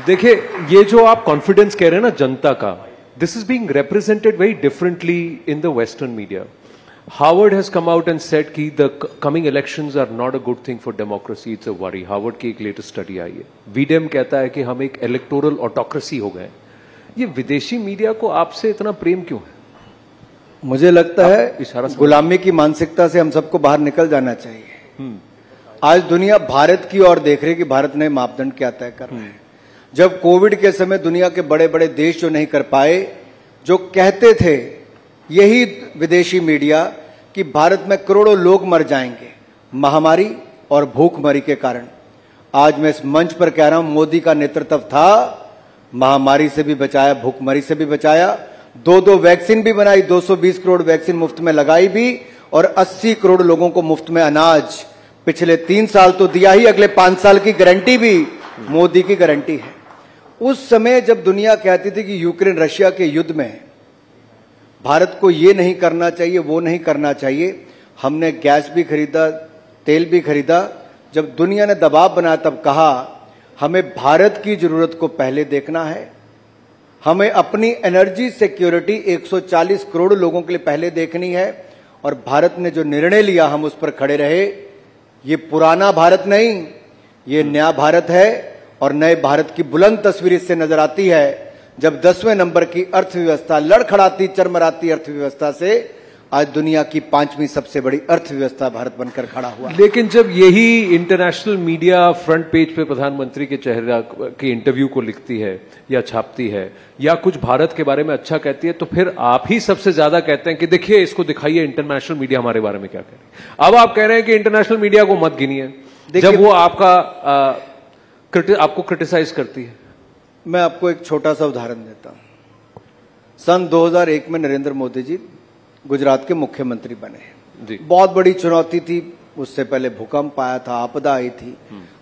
देखिए, ये जो आप कॉन्फिडेंस कह रहे हैं ना जनता का, this is being represented very differently in the western media. Howard has come out and said कि the coming elections are not a good thing for democracy, it's a worry. Howard की एक latest study आई है. VDEM कहता है कि हम एक electoral autocracy हो गए. ये विदेशी मीडिया को आपसे इतना प्रेम क्यों है? मुझे लगता है गुलामी की मानसिकता से हम सबको बाहर निकल जाना चाहिए. आज दुनिया भारत की ओर देख रही है कि भारत नए मापदंड क्या तय कर रहा है. जब कोविड के समय दुनिया के बड़े बड़े देश जो नहीं कर पाए, जो कहते थे यही विदेशी मीडिया कि भारत में करोड़ों लोग मर जाएंगे महामारी और भूखमरी के कारण, आज मैं इस मंच पर कह रहा हूं मोदी का नेतृत्व था, महामारी से भी बचाया, भूखमरी से भी बचाया. 2 वैक्सीन भी बनाई, 220 करोड़ वैक्सीन मुफ्त में लगाई भी, और 80 करोड़ लोगों को मुफ्त में अनाज पिछले 3 साल तो दिया ही, अगले 5 साल की गारंटी भी मोदी की गारंटी है. उस समय जब दुनिया कहती थी कि यूक्रेन रशिया के युद्ध में भारत को ये नहीं करना चाहिए, वो नहीं करना चाहिए, हमने गैस भी खरीदा, तेल भी खरीदा. जब दुनिया ने दबाव बनाया तब कहा हमें भारत की जरूरत को पहले देखना है, हमें अपनी एनर्जी सिक्योरिटी 140 करोड़ लोगों के लिए पहले देखनी है. और भारत ने जो निर्णय लिया हम उस पर खड़े रहे. ये पुराना भारत नहीं, ये नया भारत है. और नए भारत की बुलंद तस्वीर इससे नजर आती है जब 10वें नंबर की अर्थव्यवस्था लड़खड़ाती चरमराती अर्थव्यवस्था से आज दुनिया की 5वीं सबसे बड़ी अर्थव्यवस्था भारत बनकर खड़ा हुआ. लेकिन जब यही इंटरनेशनल मीडिया फ्रंट पेज पे प्रधानमंत्री के चेहरे के इंटरव्यू को लिखती है या छापती है या कुछ भारत के बारे में अच्छा कहती है, तो फिर आप ही सबसे ज्यादा कहते हैं कि देखिए इसको दिखाइए इंटरनेशनल मीडिया हमारे बारे में क्या कह रही है. अब आप कह रहे हैं कि इंटरनेशनल मीडिया को मत गिनिए जब वो आपको क्रिटिसाइज करती है. मैं आपको एक छोटा सा उदाहरण देता हूं. सन 2001 में नरेंद्र मोदी जी गुजरात के मुख्यमंत्री बने जी. बहुत बड़ी चुनौती थी, उससे पहले भूकंप आया था, आपदा आई थी.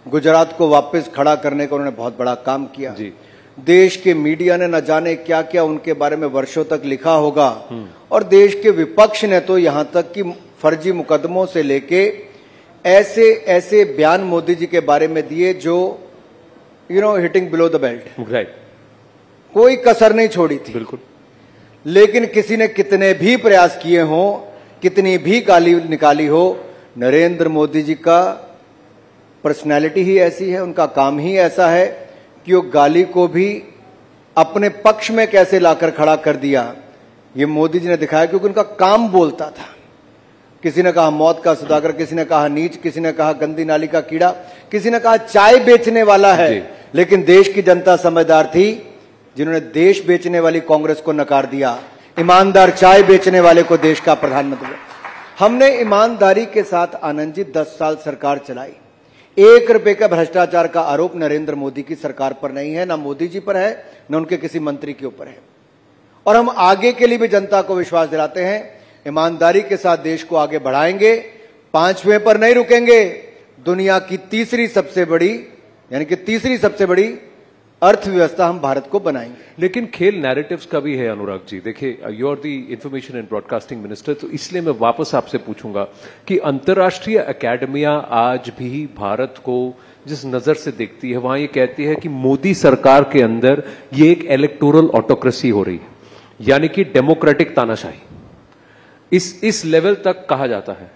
गुजरात को वापस खड़ा करने का उन्होंने बहुत बड़ा काम किया जी. देश के मीडिया ने न जाने क्या क्या उनके बारे में वर्षों तक लिखा होगा. और देश के विपक्ष ने तो यहां तक कि फर्जी मुकदमों से लेके ऐसे ऐसे बयान मोदी जी के बारे में दिए जो hitting below the belt. Right. कोई कसर नहीं छोड़ी थी. बिल्कुल. लेकिन किसी ने कितने भी प्रयास किए हों, कितनी भी गाली निकाली हो, नरेंद्र मोदी जी का पर्सनैलिटी ही ऐसी है, उनका काम ही ऐसा है कि वो गाली को भी अपने पक्ष में कैसे लाकर खड़ा कर दिया, ये मोदी जी ने दिखाया. क्योंकि उनका काम बोलता था. किसी ने कहा मौत का सौदागर, किसी ने कहा नीच, किसी ने कहा गंदी नाली का कीड़ा, किसी ने कहा चाय बेचने वाला है. लेकिन देश की जनता समझदार थी जिन्होंने देश बेचने वाली कांग्रेस को नकार दिया, ईमानदार चाय बेचने वाले को देश का प्रधानमंत्री. हमने ईमानदारी के साथ आनंद जी 10 साल सरकार चलाई. 1 रुपए का भ्रष्टाचार का आरोप नरेंद्र मोदी की सरकार पर नहीं है, ना मोदी जी पर है, न उनके किसी मंत्री के ऊपर है. और हम आगे के लिए भी जनता को विश्वास दिलाते हैं, ईमानदारी के साथ देश को आगे बढ़ाएंगे, 5वें पर नहीं रुकेंगे. दुनिया की तीसरी सबसे बड़ी अर्थव्यवस्था हम भारत को बनाएंगे. लेकिन खेल नैरेटिव्स का भी है अनुराग जी. देखिए, you are the information and broadcasting minister, तो इसलिए मैं वापस आपसे पूछूंगा कि अंतर्राष्ट्रीय अकेडमियां आज भी भारत को जिस नजर से देखती है, वहां ये कहती है कि मोदी सरकार के अंदर ये एक इलेक्टोरल ऑटोक्रेसी हो रही है, यानी कि डेमोक्रेटिक तानाशाही. इस लेवल तक कहा जाता है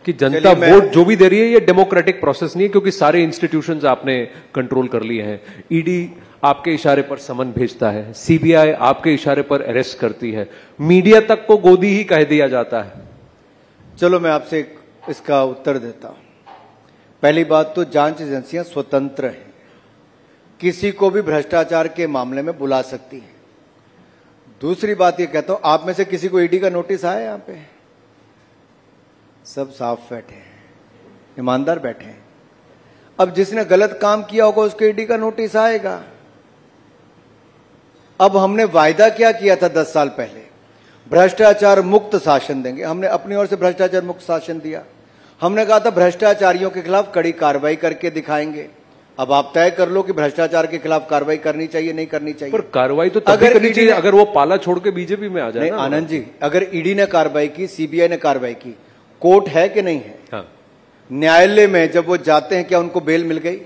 कि जनता वोट जो भी दे रही है ये डेमोक्रेटिक प्रोसेस नहीं है, क्योंकि सारे इंस्टीट्यूशंस आपने कंट्रोल कर लिए हैं. ईडी आपके इशारे पर समन भेजता है, सीबीआई आपके इशारे पर अरेस्ट करती है, मीडिया तक को गोदी ही कह दिया जाता है. चलो मैं आपसे इसका उत्तर देता हूं. पहली बात तो जांच एजेंसियां स्वतंत्र हैं, किसी को भी भ्रष्टाचार के मामले में बुला सकती है. दूसरी बात ये कहता हूं, आप में से किसी को ईडी का नोटिस आया? यहां पे सब साफ बैठे हैं, ईमानदार बैठे हैं. अब जिसने गलत काम किया होगा उसको ईडी का नोटिस आएगा. अब हमने वायदा क्या किया था 10 साल पहले, भ्रष्टाचार मुक्त शासन देंगे. हमने अपनी ओर से भ्रष्टाचार मुक्त शासन दिया. हमने कहा था भ्रष्टाचारियों के खिलाफ कड़ी कार्रवाई करके दिखाएंगे. अब आप तय कर लो कि भ्रष्टाचार के खिलाफ कार्रवाई करनी चाहिए, नहीं करनी चाहिए. पर कार्रवाई तो तभी करनी चाहिए अगर वो पाला छोड़ के बीजेपी में आ जाए. आनंद जी, अगर ईडी ने कार्रवाई की, सीबीआई ने कार्रवाई की, कोर्ट है कि नहीं है? हाँ. न्यायालय में जब वो जाते हैं क्या उनको बेल मिल गई?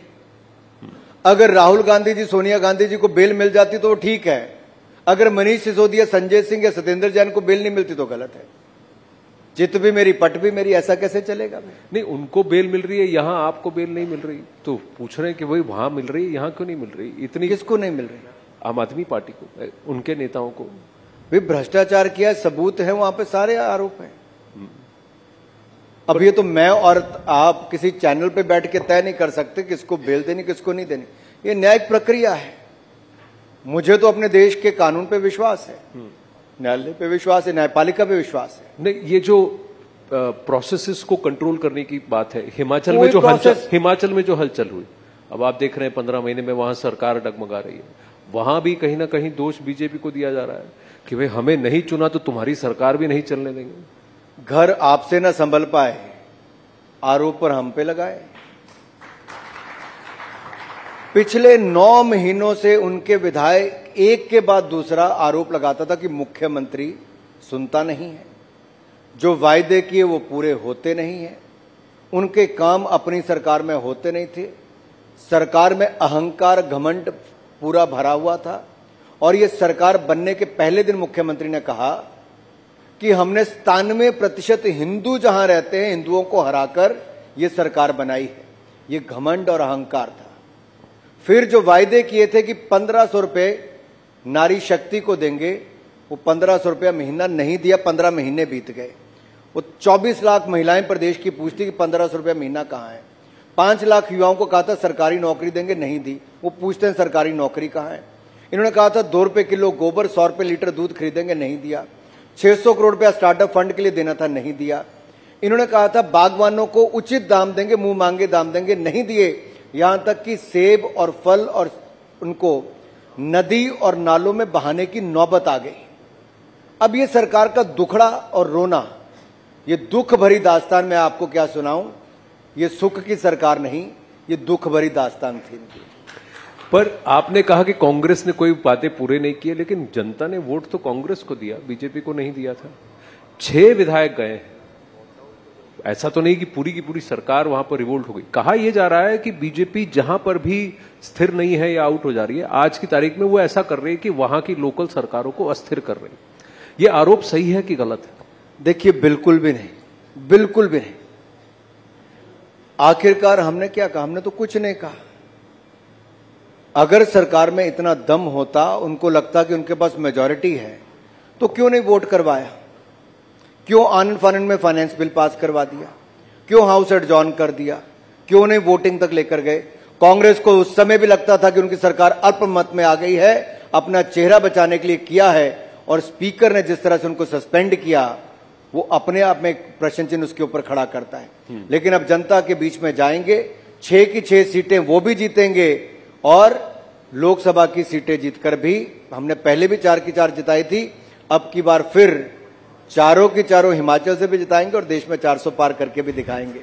अगर राहुल गांधी जी, सोनिया गांधी जी को बेल मिल जाती तो वो ठीक है, अगर मनीष सिसोदिया, संजय सिंह या सत्येंद्र जैन को बेल नहीं मिलती तो गलत है। चित भी मेरी पट भी मेरी, ऐसा कैसे चलेगा? नहीं, उनको बेल मिल रही है, यहां आपको बेल नहीं मिल रही, तो पूछ रहे हैं कि वही वहां मिल रही है, यहां क्यों नहीं मिल रही? इतनी किसको नहीं मिल रही? आम आदमी पार्टी को, उनके नेताओं को। भी भ्रष्टाचार किया, सबूत है, वहां पे सारे आरोप हैं। अब ये तो मैं और आप किसी चैनल पे बैठ के तय नहीं कर सकते किसको बेल देनी किसको नहीं देनी, ये न्यायिक प्रक्रिया है। मुझे तो अपने देश के कानून पे विश्वास है, न्यायालय पे विश्वास है, न्यायपालिका पे विश्वास है। नहीं, ये जो प्रोसेसेस को कंट्रोल करने की बात है, हिमाचल में जो हलचल हुई, अब आप देख रहे हैं 15 महीने में वहां सरकार डगमगा रही है, वहां भी कहीं ना कहीं दोष बीजेपी को दिया जा रहा है कि भाई हमें नहीं चुना तो तुम्हारी सरकार भी नहीं चलने देंगे। घर आपसे न संभल पाए, आरोप पर हम पे लगाए। पिछले 9 महीनों से उनके विधायक एक के बाद दूसरा आरोप लगाता था कि मुख्यमंत्री सुनता नहीं है, जो वायदे किए वो पूरे होते नहीं हैं, उनके काम अपनी सरकार में होते नहीं थे, सरकार में अहंकार घमंड पूरा भरा हुआ था। और ये सरकार बनने के पहले दिन मुख्यमंत्री ने कहा कि हमने 97% हिंदू जहां रहते हैं हिंदुओं को हराकर ये सरकार बनाई है। ये घमंड और अहंकार था। फिर जो वायदे किए थे कि 1500 रुपए नारी शक्ति को देंगे, वो 1500 रुपया महीना नहीं दिया, 15 महीने बीत गए। वो 24 लाख महिलाएं प्रदेश की पूछती कि 1500 रुपया महीना कहां है। 5 लाख युवाओं को कहा था सरकारी नौकरी देंगे, नहीं दी। वो पूछते हैं सरकारी नौकरी कहां है। इन्होंने कहा था 2 रुपए किलो गोबर, 100 रुपए लीटर दूध खरीदेंगे, नहीं दिया। 600 करोड़ रुपया स्टार्टअप फंड के लिए देना था, नहीं दिया। इन्होंने कहा था बागवानों को उचित दाम देंगे, मुंह मांगे दाम देंगे, नहीं दिए। यहां तक कि सेब और फल और उनको नदी और नालों में बहाने की नौबत आ गई। अब ये सरकार का दुखड़ा और रोना, ये दुख भरी दास्तान मैं आपको क्या सुनाऊं। ये सुख की सरकार नहीं, ये दुख भरी दास्तान थी इनकी। पर आपने कहा कि कांग्रेस ने कोई बातें पूरे नहीं किए, लेकिन जनता ने वोट तो कांग्रेस को दिया, बीजेपी को नहीं दिया था। 6 विधायक गए हैं, ऐसा तो नहीं कि पूरी की पूरी सरकार वहां पर रिवोल्ट हो गई। कहा यह जा रहा है कि बीजेपी जहां पर भी स्थिर नहीं है या आउट हो जा रही है, आज की तारीख में वो ऐसा कर रही है कि वहां की लोकल सरकारों को अस्थिर कर रही है। ये आरोप सही है कि गलत है? देखिए, बिल्कुल भी नहीं, बिल्कुल भी नहीं। आखिरकार हमने क्या कहा? हमने तो कुछ नहीं कहा। अगर सरकार में इतना दम होता, उनको लगता कि उनके पास मेजॉरिटी है, तो क्यों नहीं वोट करवाया? क्यों आनंद फानंद में फाइनेंस बिल पास करवा दिया? क्यों हाउस एडजॉर्न कर दिया? क्यों नहीं वोटिंग तक लेकर गए? कांग्रेस को उस समय भी लगता था कि उनकी सरकार अल्पमत में आ गई है, अपना चेहरा बचाने के लिए किया है। और स्पीकर ने जिस तरह से उनको सस्पेंड किया, वो अपने आप में एक प्रश्न चिन्ह उसके ऊपर खड़ा करता है। लेकिन अब जनता के बीच में जाएंगे, 6 की 6 सीटें वो भी जीतेंगे, और लोकसभा की सीटें जीतकर भी, हमने पहले भी 4 की 4 जिताई थी, अब की बार फिर 4 की 4 हिमाचल से भी जिताएंगे और देश में 400 पार करके भी दिखाएंगे।